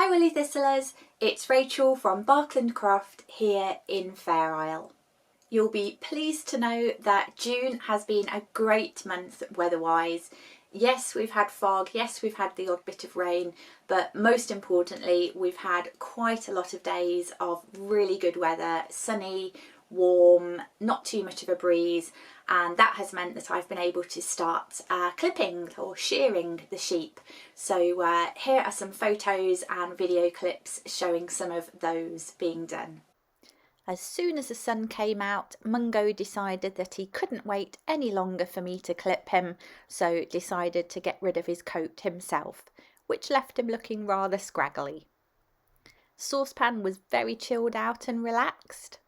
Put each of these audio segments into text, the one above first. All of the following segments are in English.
Hi Woolly Thistlers, it's Rachel from Barkland Craft here in Fair Isle. You'll be pleased to know that June has been a great month weather-wise. Yes, we've had fog, yes, we've had the odd bit of rain, but most importantly, we've had quite a lot of days of really good weather, sunny, warm, not too much of a breeze, and that has meant that I've been able to start clipping or shearing the sheep. So here are some photos and video clips showing some of those being done. As soon as the sun came out, Mungo decided that he couldn't wait any longer for me to clip him, so decided to get rid of his coat himself, which left him looking rather scraggly. Saucepan was very chilled out and relaxed.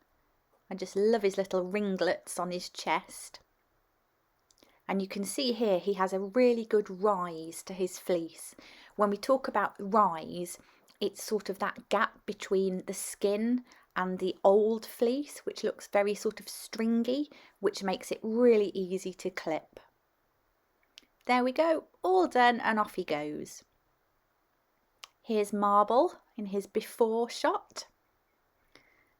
I just love his little ringlets on his chest. And you can see here he has a really good rise to his fleece. When we talk about rise, it's sort of that gap between the skin and the old fleece, which looks very sort of stringy, which makes it really easy to clip. There we go, all done, and off he goes. Here's Marble in his before shot.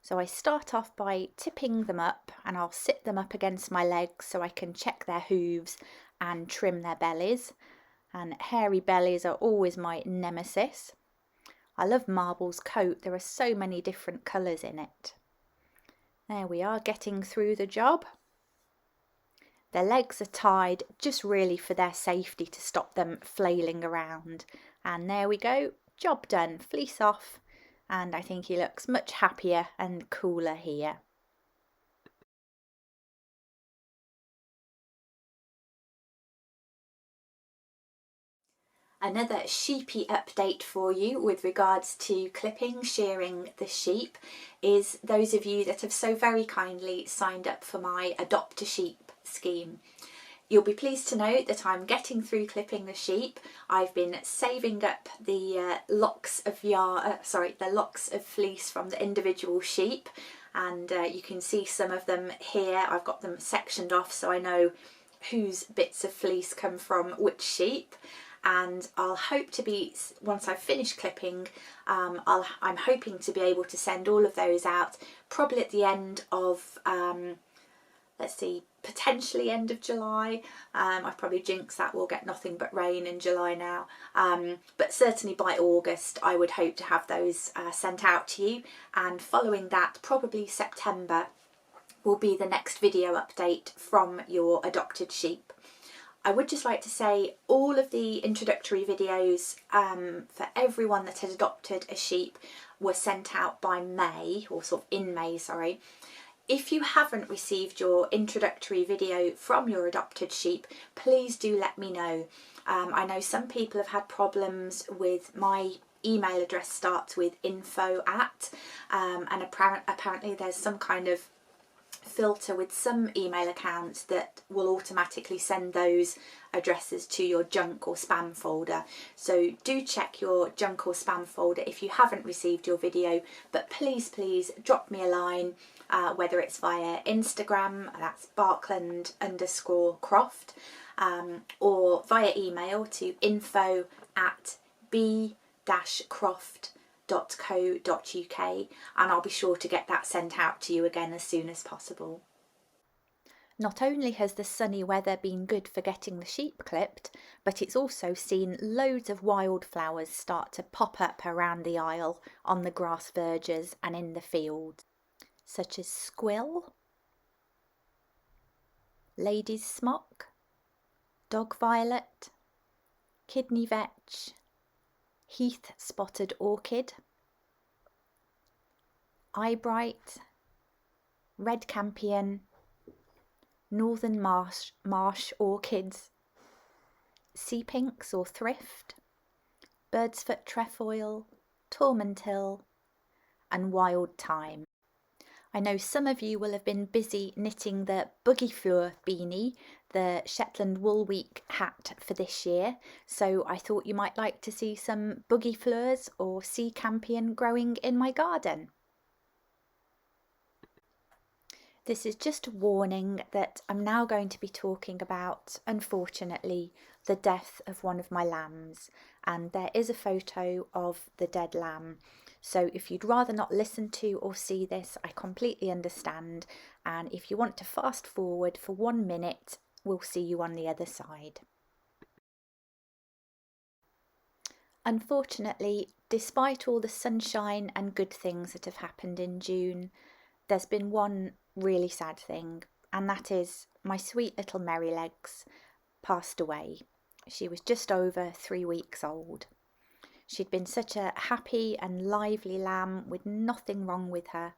So I start off by tipping them up, and I'll sit them up against my legs so I can check their hooves and trim their bellies. And hairy bellies are always my nemesis. I love Marble's coat, there are so many different colours in it. There we are, getting through the job. Their legs are tied just really for their safety, to stop them flailing around. And there we go, job done, fleece off. And I think he looks much happier and cooler here. Another sheepy update for you with regards to clipping, shearing the sheep is those of you that have so very kindly signed up for my Adopt a Sheep scheme. You'll be pleased to know that I'm getting through clipping the sheep. I've been saving up the locks of fleece from the individual sheep, and you can see some of them here. I've got them sectioned off so I know whose bits of fleece come from which sheep. And I'll hope to be, once I've finished clipping, I'm hoping to be able to send all of those out probably at the end of, let's see, potentially end of July. I've probably jinxed that, we'll get nothing but rain in July now. But certainly by August I would hope to have those sent out to you, and following that probably September will be the next video update from your adopted sheep. I would just like to say all of the introductory videos for everyone that had adopted a sheep were sent out by May, or sort of in May, sorry. If you haven't received your introductory video from your adopted sheep, please do let me know. I know some people have had problems with my email address starts with info@, and apparently there's some kind of filter with some email accounts that will automatically send those addresses to your junk or spam folder. So do check your junk or spam folder if you haven't received your video, but please drop me a line, whether it's via Instagram, that's Barkland_Croft, or via email to info@b-croft.co.uk, and I'll be sure to get that sent out to you again as soon as possible. Not only has the sunny weather been good for getting the sheep clipped, but it's also seen loads of wildflowers start to pop up around the isle, on the grass verges and in the fields, such as squill, lady's smock, dog violet, kidney vetch, heath spotted orchid, eyebright, red campion, northern marsh orchids, sea pinks or thrift, bird's foot trefoil, tormentil, and wild thyme. I know some of you will have been busy knitting the boogie fleur beanie, the Shetland Wool Week hat for this year, so I thought you might like to see some boogie fleurs or sea campion growing in my garden. This is just a warning that I'm now going to be talking about, unfortunately, the death of one of my lambs, and there is a photo of the dead lamb. So if you'd rather not listen to or see this, I completely understand, and if you want to fast forward for 1 minute, we'll see you on the other side. Unfortunately, despite all the sunshine and good things that have happened in June, there's been one really sad thing, and that is my sweet little Merrylegs passed away. She was just over 3 weeks old. She'd been such a happy and lively lamb with nothing wrong with her,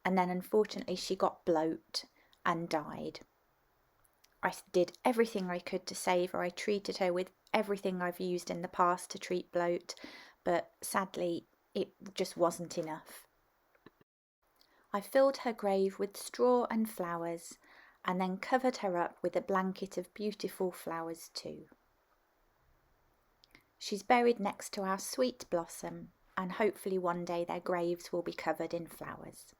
and then unfortunately she got bloat and died. I did everything I could to save her. I treated her with everything I've used in the past to treat bloat, but sadly it just wasn't enough. I filled her grave with straw and flowers, and then covered her up with a blanket of beautiful flowers too. She's buried next to our sweet Blossom, and hopefully one day their graves will be covered in flowers.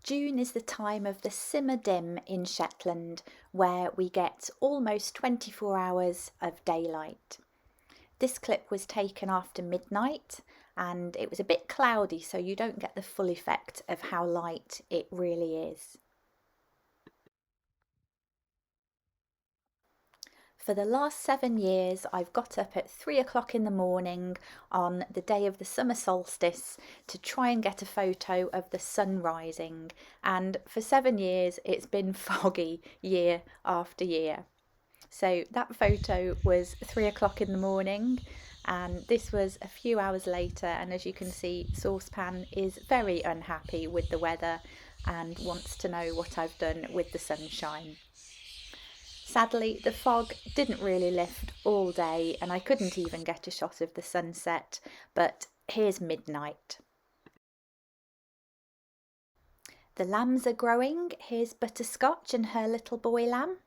June is the time of the simmer dim in Shetland, where we get almost 24 hours of daylight. This clip was taken after midnight, and it was a bit cloudy, so you don't get the full effect of how light it really is. For the last 7 years, I've got up at 3 o'clock in the morning on the day of the summer solstice to try and get a photo of the sun rising, and for 7 years it's been foggy year after year. So that photo was 3 o'clock in the morning, and this was a few hours later, and as you can see, Saucepan is very unhappy with the weather and wants to know what I've done with the sunshine. Sadly, the fog didn't really lift all day, and I couldn't even get a shot of the sunset, but here's midnight. The lambs are growing. Here's Butterscotch and her little boy lamb.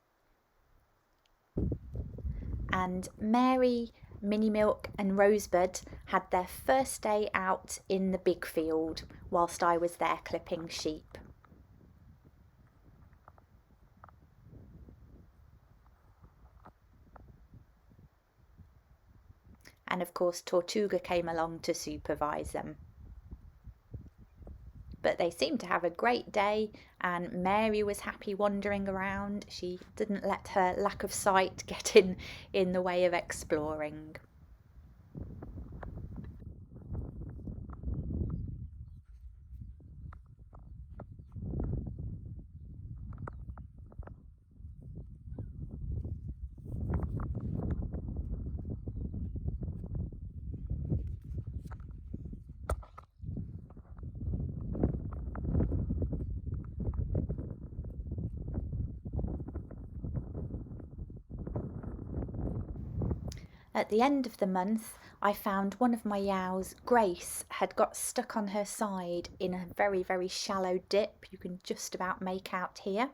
And Mary, Minnie Milk and Rosebud had their first day out in the big field whilst I was there clipping sheep. And of course Tortuga came along to supervise them. But they seemed to have a great day, and Mary was happy wandering around. She didn't let her lack of sight get in the way of exploring. At the end of the month, I found one of my yows, Grace, had got stuck on her side in a very, very shallow dip you can just about make out here.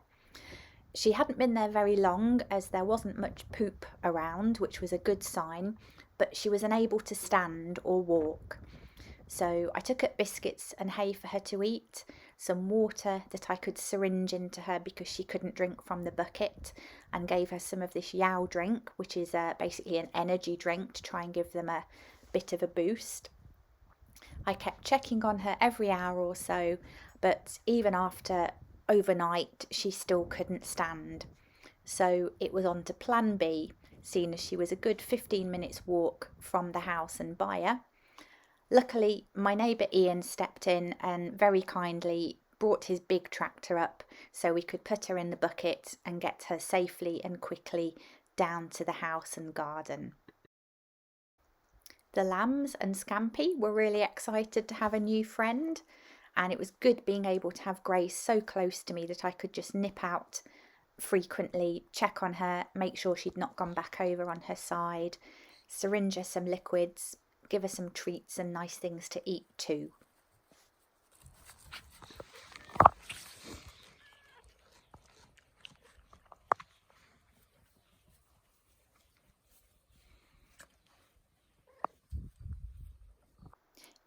She hadn't been there very long as there wasn't much poop around, which was a good sign, but she was unable to stand or walk. So I took up biscuits and hay for her to eat, some water that I could syringe into her because she couldn't drink from the bucket, and gave her some of this yow drink, which is basically an energy drink to try and give them a bit of a boost. I kept checking on her every hour or so, but even after overnight she still couldn't stand. So it was on to plan B, seeing as she was a good 15 minutes walk from the house and byre. Luckily, my neighbour Ian stepped in and very kindly brought his big tractor up so we could put her in the bucket and get her safely and quickly down to the house and garden. The lambs and Scampy were really excited to have a new friend, and it was good being able to have Grace so close to me that I could just nip out frequently, check on her, make sure she'd not gone back over on her side, syringe her some liquids, give her some treats and nice things to eat too.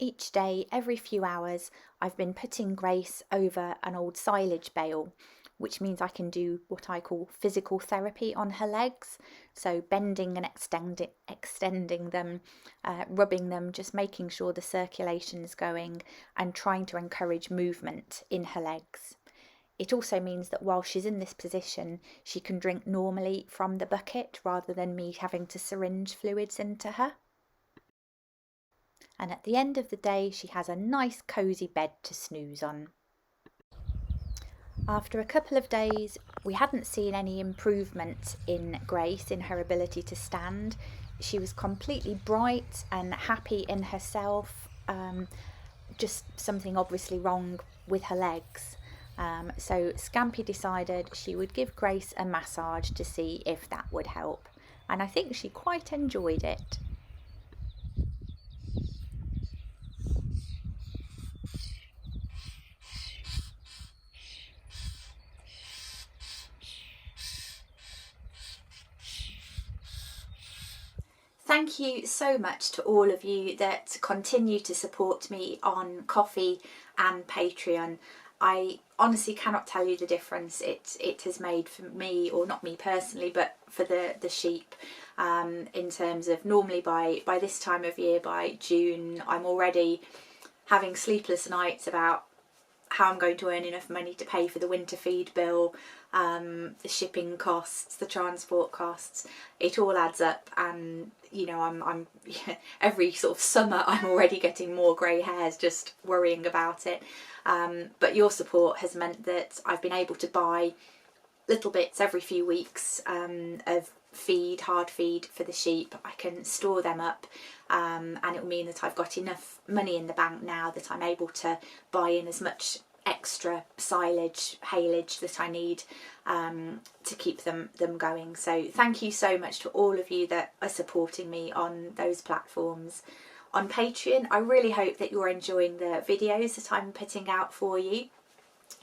Each day, every few hours, I've been putting Grace over an old silage bale, which means I can do what I call physical therapy on her legs. So bending and extending them, rubbing them, just making sure the circulation's going and trying to encourage movement in her legs. It also means that while she's in this position, she can drink normally from the bucket rather than me having to syringe fluids into her. And at the end of the day, she has a nice cosy bed to snooze on. After a couple of days, we hadn't seen any improvement in Grace in her ability to stand. She was completely bright and happy in herself, just something obviously wrong with her legs. So Scampy decided she would give Grace a massage to see if that would help, and I think she quite enjoyed it. Thank you so much to all of you that continue to support me on Ko-fi and Patreon. I honestly cannot tell you the difference it has made for me, or not me personally, but for the sheep, in terms of normally by this time of year, by June, I'm already having sleepless nights about how I'm going to earn enough money to pay for the winter feed bill, the shipping costs, the transport costs. It all adds up, and you know, I'm every sort of summer I'm already getting more grey hairs just worrying about it. But your support has meant that I've been able to buy little bits every few weeks of hard feed for the sheep. I can store them up, and it will mean that I've got enough money in the bank now that I'm able to buy in as much extra silage, haylage that I need to keep them going. So thank you so much to all of you that are supporting me on those platforms. On Patreon, I really hope that you're enjoying the videos that I'm putting out for you.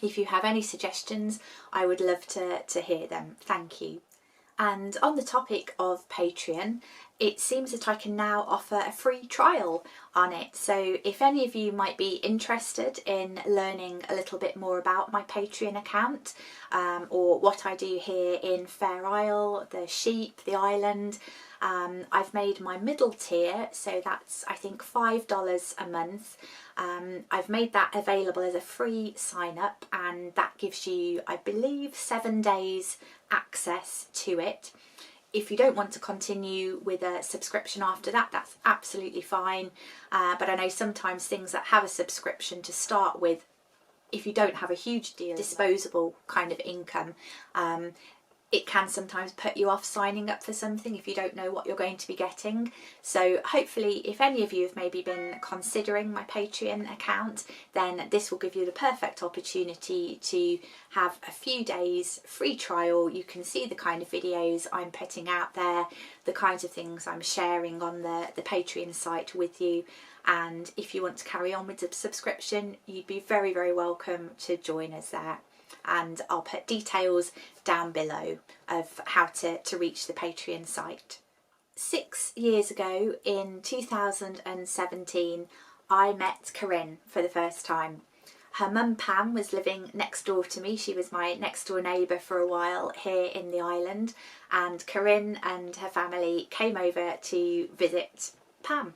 If you have any suggestions, I would love to hear them. Thank you. And on the topic of Patreon, it seems that I can now offer a free trial on it. So if any of you might be interested in learning a little bit more about my Patreon account, or what I do here in Fair Isle, the sheep, the island, I've made my middle tier, so that's I think $5 a month. I've made that available as a free sign up, and that gives you, I believe, 7 days access to it. If you don't want to continue with a subscription after that, that's absolutely fine. But I know sometimes things that have a subscription to start with, if you don't have a huge deal, disposable kind of income, it can sometimes put you off signing up for something if you don't know what you're going to be getting. So hopefully, if any of you have maybe been considering my Patreon account, then this will give you the perfect opportunity to have a few days free trial. You can see the kind of videos I'm putting out there, the kinds of things I'm sharing on the Patreon site with you. And if you want to carry on with the subscription, you'd be very, very welcome to join us there. And I'll put details down below of how to reach the Patreon site. 6 years ago, in 2017, I met Corinne for the first time. Her mum Pam was living next door to me. She was my next door neighbour for a while here in the island, and Corinne and her family came over to visit Pam.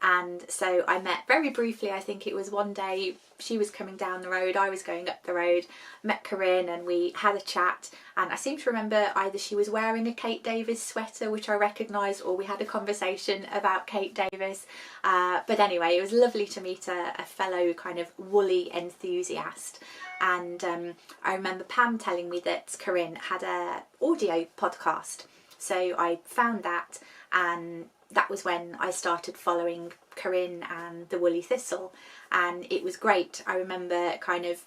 And so I met very briefly, I think it was one day, she was coming down the road, I was going up the road, met Corinne and we had a chat, and I seem to remember either she was wearing a Kate Davis sweater, which I recognised, or we had a conversation about Kate Davis. But anyway, it was lovely to meet a fellow kind of woolly enthusiast. And I remember Pam telling me that Corinne had an audio podcast. So I found that, and that was when I started following Corinne and the Woolly Thistle, and it was great. I remember kind of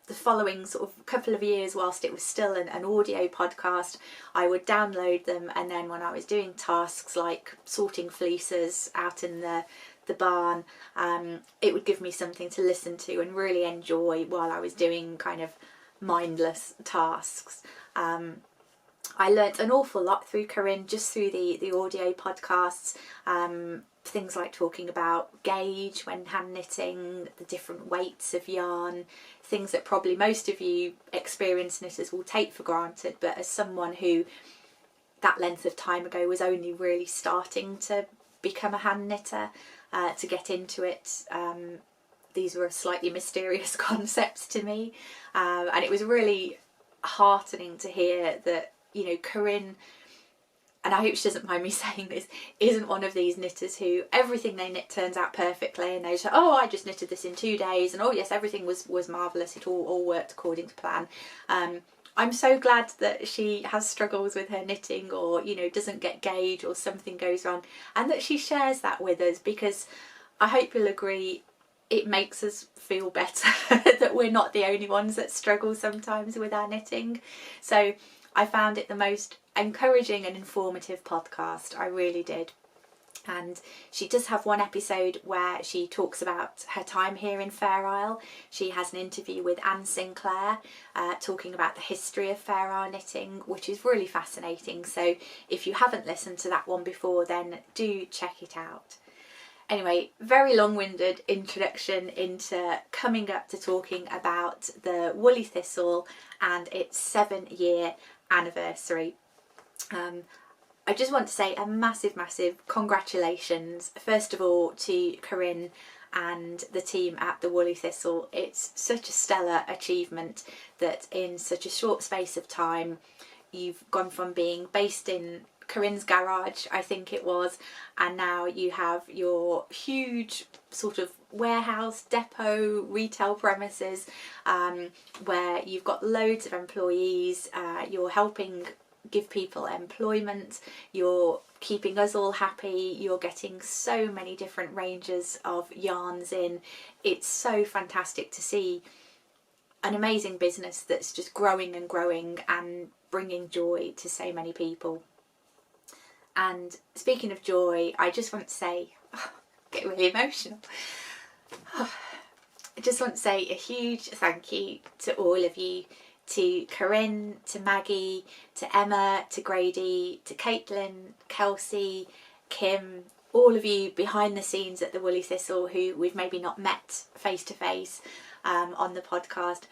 the following sort of couple of years, whilst it was still an audio podcast, I would download them, and then when I was doing tasks like sorting fleeces out in the barn, it would give me something to listen to and really enjoy while I was doing kind of mindless tasks. I learnt an awful lot through Corinne, just through the audio podcasts. things like talking about gauge when hand knitting, the different weights of yarn, things that probably most of you experienced knitters will take for granted, but as someone who that length of time ago was only really starting to become a hand knitter, to get into it, these were slightly mysterious concepts to me, and it was really heartening to hear that, you know, Corinne, and I hope she doesn't mind me saying this, isn't one of these knitters who everything they knit turns out perfectly and they say, oh, I just knitted this in 2 days and oh yes, everything was marvellous, it all worked according to plan. I'm so glad that she has struggles with her knitting, or, you know, doesn't get gauge or something goes wrong, and that she shares that with us, because I hope you'll agree it makes us feel better that we're not the only ones that struggle sometimes with our knitting. So I found it the most encouraging and informative podcast, I really did. And she does have one episode where she talks about her time here in Fair Isle. She has an interview with Anne Sinclair talking about the history of Fair Isle knitting, which is really fascinating. So if you haven't listened to that one before, then do check it out. Anyway, very long-winded introduction into coming up to talking about the Woolly Thistle and its 7-year anniversary. I just want to say a massive congratulations, first of all, to Corinne and the team at the Woolly Thistle. It's such a stellar achievement that in such a short space of time you've gone from being based in Corinne's garage, I think it was, and now you have your huge sort of warehouse, depot, retail premises, where you've got loads of employees, you're helping give people employment, you're keeping us all happy, you're getting so many different ranges of yarns in. It's so fantastic to see an amazing business that's just growing and growing and bringing joy to so many people. And speaking of joy, I just want to say, get really emotional. I just want to say a huge thank you to all of you, to Corinne, to Maggie, to Emma, to Grady, to Caitlin, Kelsey, Kim, all of you behind the scenes at the Woolly Thistle who we've maybe not met face to face on the podcast.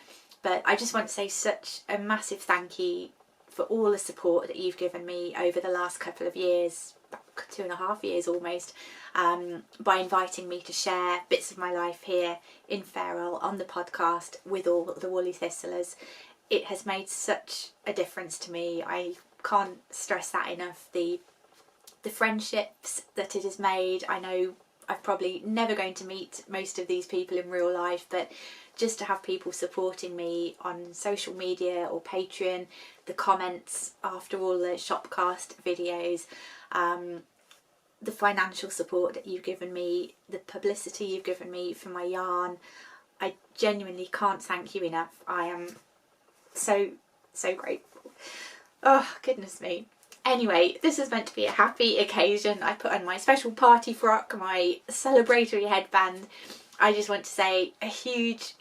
But I just want to say such a massive thank you for all the support that you've given me over the last couple of years, 2.5 years almost, by inviting me to share bits of my life here in Fair Isle on the podcast with all the Woolly Thistlers. It has made such a difference to me. I can't stress that enough. The friendships that it has made. I know I'm probably never going to meet most of these people in real life, but just to have people supporting me on social media or Patreon, the comments after all the Shopcast videos, the financial support that you've given me, the publicity you've given me for my yarn, I genuinely can't thank you enough. I am so grateful. Oh, goodness me. Anyway, this is meant to be a happy occasion. I put on my special party frock, my celebratory headband. I just want to say a huge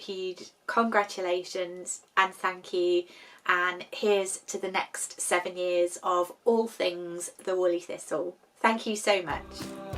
congratulations and thank you, and here's to the next 7 years of all things the Woolly Thistle. Thank you so much.